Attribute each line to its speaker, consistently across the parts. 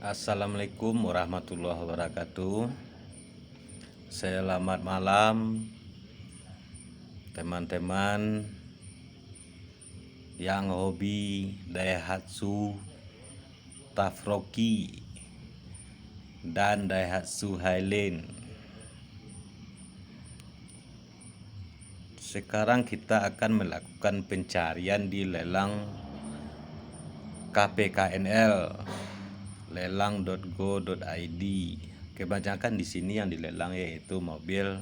Speaker 1: Assalamualaikum warahmatullahi wabarakatuh. Selamat malam teman-teman yang hobi Daihatsu Tafroki dan Daihatsu Highland. Sekarang kita akan melakukan pencarian di lelang KPKNL, lelang.go.id. Kebanyakan di sini yang dilelang yaitu mobil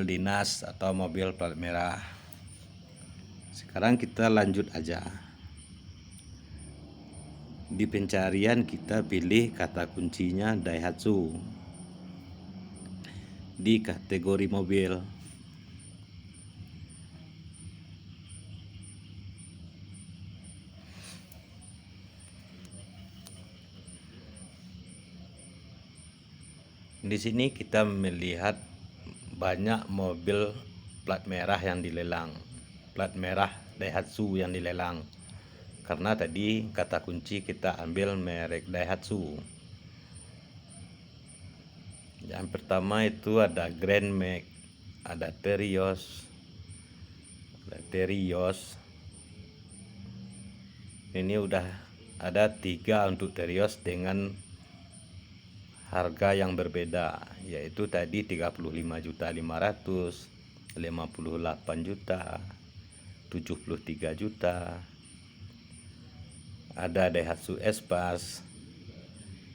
Speaker 1: dinas atau mobil plat merah. Sekarang kita lanjut aja. Di pencarian kita pilih kata kuncinya Daihatsu di kategori mobil. Di sini kita melihat banyak mobil plat merah yang dilelang, plat merah Daihatsu yang dilelang. Karena tadi kata kunci kita ambil merek Daihatsu. Yang pertama itu ada Grand Max, ada Terios, Ini udah ada 3 untuk Terios dengan harga yang berbeda, yaitu tadi 35.500.000, 58 juta, 73 juta. Ada Daihatsu Espace.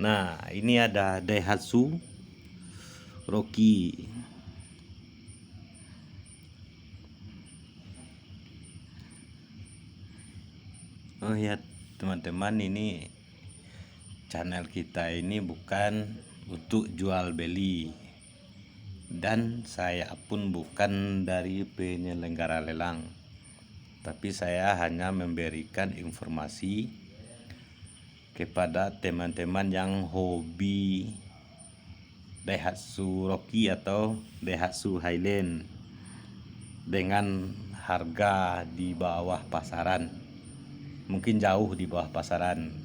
Speaker 1: Nah, ini ada Daihatsu Rocky. Oh ya teman-teman, ini channel kita ini bukan untuk jual beli, dan saya pun bukan dari penyelenggara lelang, tapi saya hanya memberikan informasi kepada teman-teman yang hobi Daihatsu Rocky atau Daihatsu Highland dengan harga di bawah pasaran, mungkin jauh di bawah pasaran.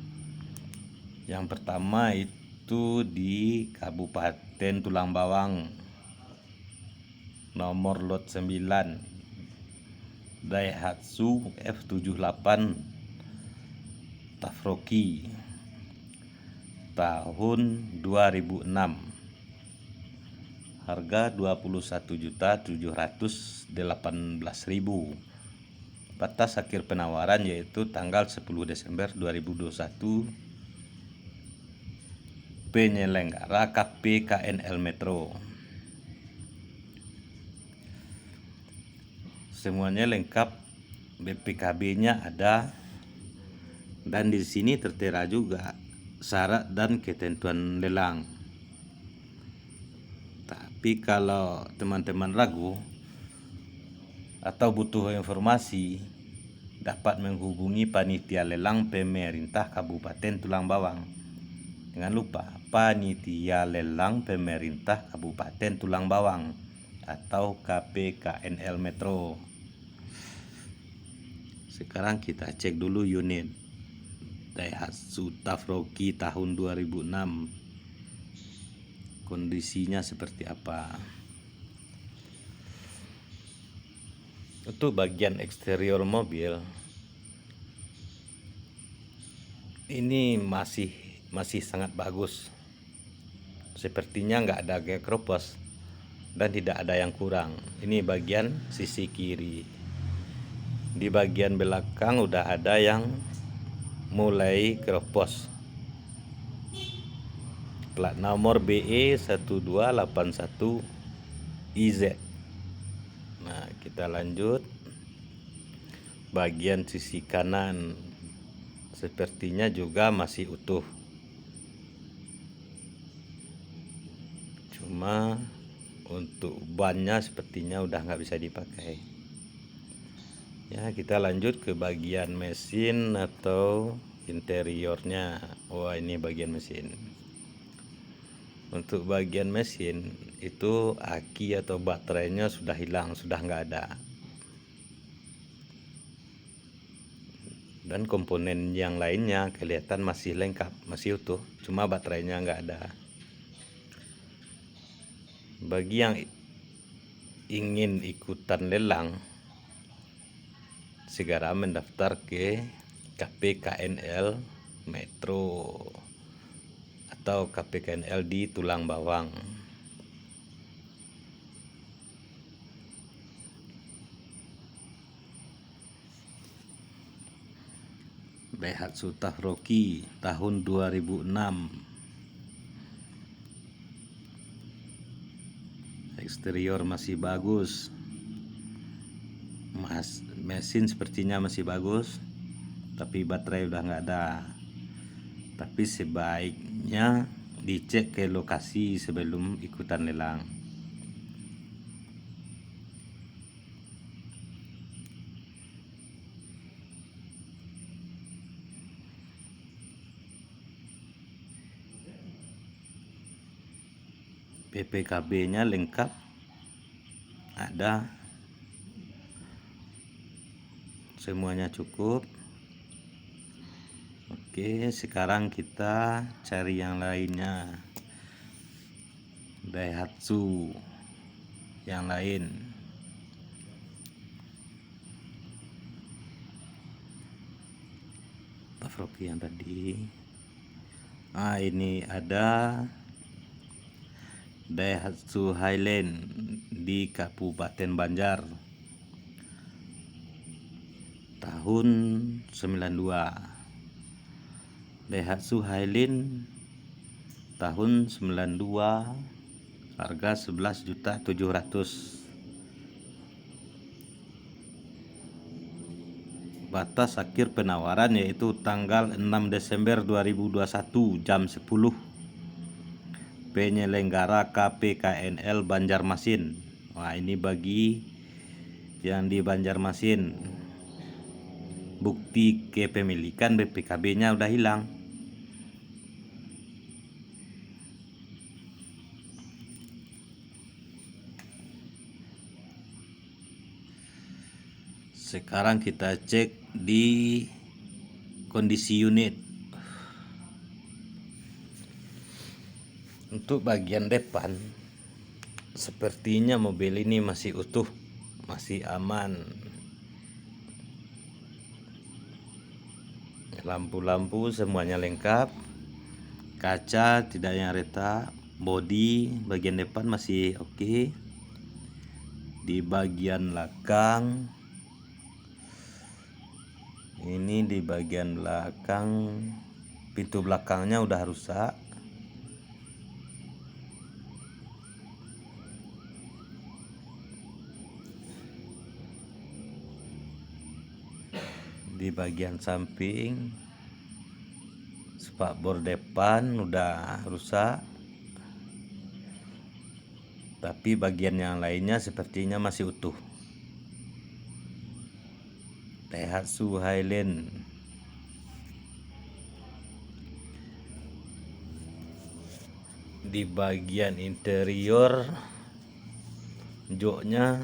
Speaker 1: Yang pertama itu di Kabupaten Tulang Bawang, nomor lot 9, Daihatsu F78 Tafroki tahun 2006, harga 21.718.000. Batas akhir penawaran yaitu tanggal 10 Desember 2021. Penyelenggara KPKNL Metro. Semuanya lengkap, BPKB-nya ada, dan di sini tertera juga syarat dan ketentuan lelang. Tapi kalau teman-teman ragu atau butuh informasi, dapat menghubungi panitia lelang pemerintah Kabupaten Tulang Bawang. Jangan lupa, panitia lelang pemerintah Kabupaten Tulang Bawang atau KPKNL Metro. Sekarang kita cek dulu unit Daihatsu Tafroki tahun 2006. Kondisinya seperti apa? Untuk bagian eksterior mobil ini masih sangat bagus. Sepertinya nggak ada gekropos dan tidak ada yang kurang. Ini bagian sisi kiri. Di bagian belakang udah ada yang mulai keropos. Plat nomor BE 1281 IZ. Nah, kita lanjut. Bagian sisi kanan sepertinya juga masih utuh. Cuma untuk bannya sepertinya udah nggak bisa dipakai. Ya, kita lanjut ke bagian mesin atau interiornya. Wah, ini bagian mesin. Untuk bagian mesin itu aki atau baterainya sudah hilang, sudah nggak ada. Dan komponen yang lainnya kelihatan masih lengkap, masih utuh, cuma baterainya nggak ada. Bagi yang ingin ikutan lelang, segera mendaftar ke KPKNL Metro atau KPKNL di Tulang Bawang. Daihatsu Tafroki tahun 2006. Eksterior masih bagus, mesin sepertinya masih bagus, tapi baterai udah nggak ada. Tapi sebaiknya dicek ke lokasi sebelum ikutan lelang. PPKB-nya lengkap, ada, semuanya cukup. Oke, sekarang kita cari yang lainnya, Daihatsu yang lain. Tafroki yang tadi. Ini ada Daihatsu Highland di Kabupaten Banjar tahun 92. Daihatsu Highland tahun 92, harga 11.700.000. Batas akhir penawaran yaitu tanggal 6 Desember 2021 jam 10. Penyelenggara KPKNL Banjarmasin. Wah, ini bagi yang di Banjarmasin. Bukti kepemilikan BPKB-nya udah hilang. Sekarang kita cek di kondisi unit. Untuk bagian depan, sepertinya mobil ini masih utuh, masih aman. Lampu-lampu semuanya lengkap, kaca tidak yang retak, bodi bagian depan masih oke. Di bagian belakang, ini di bagian belakang, pintu belakangnya udah rusak. Di bagian samping, spakbor depan udah rusak, tapi bagian yang lainnya sepertinya masih utuh. Daihatsu Highland. Di bagian interior, joknya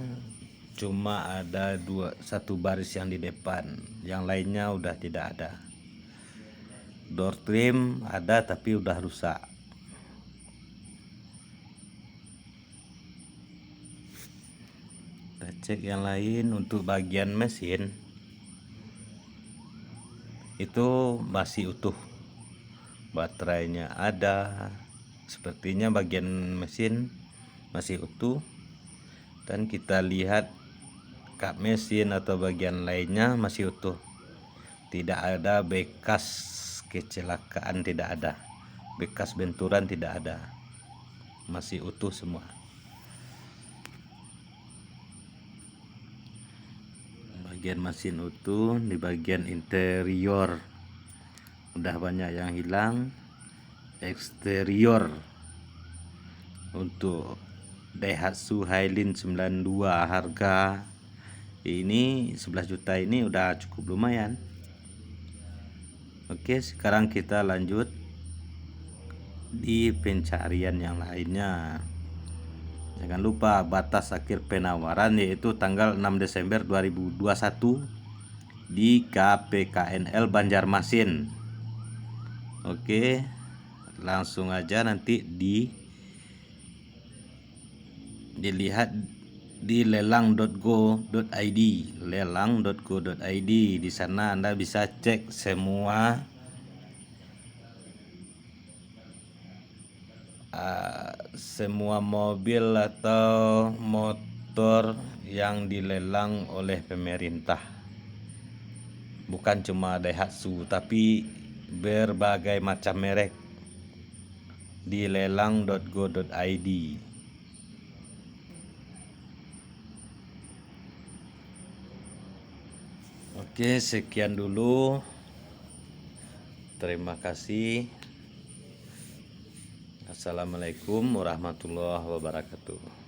Speaker 1: cuma ada satu baris yang di depan, yang lainnya udah tidak ada. Door trim ada tapi udah rusak. Kita cek yang lain. Untuk bagian mesin itu masih utuh, baterainya ada, sepertinya bagian mesin masih utuh. Dan kita lihat kap mesin atau bagian lainnya masih utuh, tidak ada bekas kecelakaan, tidak ada bekas benturan, tidak ada, masih utuh semua. Bagian mesin utuh. Di bagian interior udah banyak yang hilang. Eksterior untuk Daihatsu Highland 92 harga ini 11 juta ini udah cukup lumayan. Oke, sekarang kita lanjut di pencarian yang lainnya. Jangan lupa batas akhir penawaran yaitu tanggal 6 Desember 2021 di KPKNL Banjarmasin. Oke, langsung aja nanti dilihat di lelang.go.id. Lelang.go.id. Di sana Anda bisa cek semua mobil atau motor yang dilelang oleh pemerintah. Bukan cuma Daihatsu, tapi berbagai macam merek di lelang.go.id. Oke, sekian dulu. Terima kasih. Assalamualaikum warahmatullahi wabarakatuh.